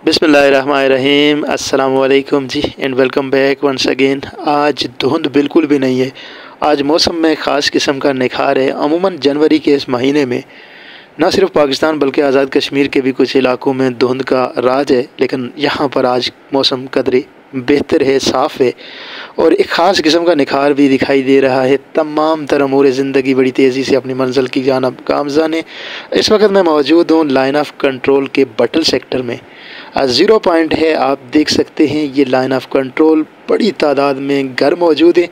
बिस्मिल्लाहिर्रहमानिर्रहीम। अस्सलाम वालेकुम जी and welcome back once again. आज धुंध बिल्कुल भी नहीं है। आज मौसम में ख़ास किस्म का निखार है। अमूमन जनवरी के इस महीने में न सिर्फ पाकिस्तान बल्कि आज़ाद कश्मीर के भी कुछ इलाकों में धुंध का राज है, लेकिन यहाँ पर आज मौसम कदरे बेहतर है, साफ़ है और एक ख़ास किस्म का निखार भी दिखाई दे रहा है। तमाम तर अमूर ज़िंदगी बड़ी तेज़ी से अपनी मंजिल की जानिब गामज़न है। इस वक्त मैं मौजूद हूँ लाइन ऑफ कंट्रोल के बटल सेक्टर में। 0 पॉइंट है, आप देख सकते हैं ये लाइन ऑफ कंट्रोल। बड़ी तादाद में घर मौजूद हैं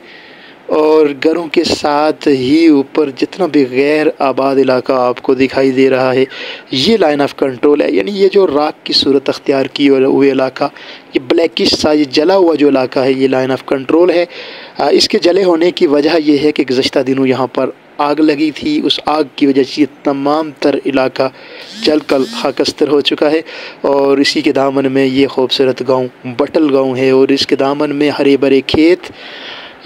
और घरों के साथ ही ऊपर जितना भी गैर आबाद इलाका आपको दिखाई दे रहा है ये लाइन ऑफ कंट्रोल है। यानी ये जो राख की सूरत अख्तियार की हुए इलाका, ये ब्लैकिश सा ये जला हुआ जो इलाका है, ये लाइन ऑफ कंट्रोल है। इसके जले होने की वजह यह है कि गुज़श्ता दिनों यहाँ पर आग लगी थी। उस आग की वजह से तमाम तर इलाका जल कर खाकस्तर हो चुका है और इसी के दामन में ये खूबसूरत गांव बटल गांव है और इसके दामन में हरे भरे खेत।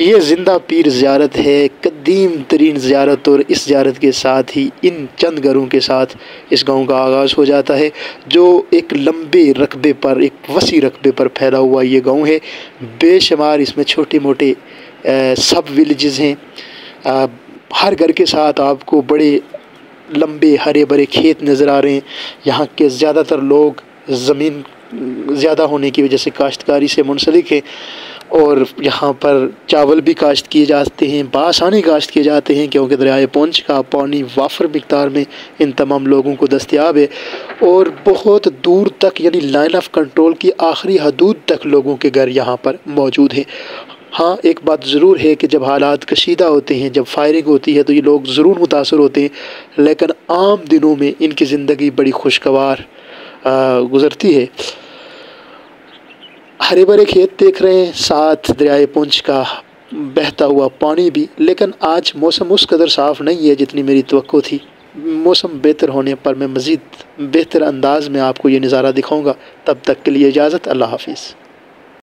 ये ज़िंदा पीर ज़ियारत है, कदीम तरीन ज़ियारत, और इस ज़ियारत के साथ ही इन चंद घरों के साथ इस गांव का आगाज़ हो जाता है, जो एक लंबे रकबे पर, एक वसी रकबे पर फैला हुआ ये गांव है। बेशुमार इसमें छोटे मोटे सब विलेजेस हैं। हर घर के साथ आपको बड़े लंबे हरे भरे खेत नज़र आ रहे हैं। यहाँ के ज़्यादातर लोग ज़मीन ज़्यादा होने की वजह से काश्तकारी से मुंसलिक हैं और यहाँ पर चावल भी काश्त किए जाते हैं, बासानी काश्त किए जाते हैं, क्योंकि दरियाए पुंछ का पानी वाफर मिक़दार में इन तमाम लोगों को दस्तयाब है और बहुत दूर तक, यानी लाइन ऑफ कंट्रोल की आखिरी हदूद तक लोगों के घर यहाँ पर मौजूद हैं। हाँ, एक बात ज़रूर है कि जब हालात कशीदा होते हैं, जब फायरिंग होती है तो ये लोग ज़रूर मुतासर होते हैं, लेकिन आम दिनों में इनकी ज़िंदगी बड़ी खुशगवार गुज़रती है। हरे भरे खेत देख रहे हैं, साथ दरियाए पुंछ का बहता हुआ पानी भी। लेकिन आज मौसम उस कदर साफ़ नहीं है जितनी मेरी तवक्को थी। मौसम बेहतर होने पर मैं मज़ीद बेहतर अंदाज़ में आपको ये नज़ारा दिखाऊंगा। तब तक के लिए इजाज़त, अल्लाह हाफिज़।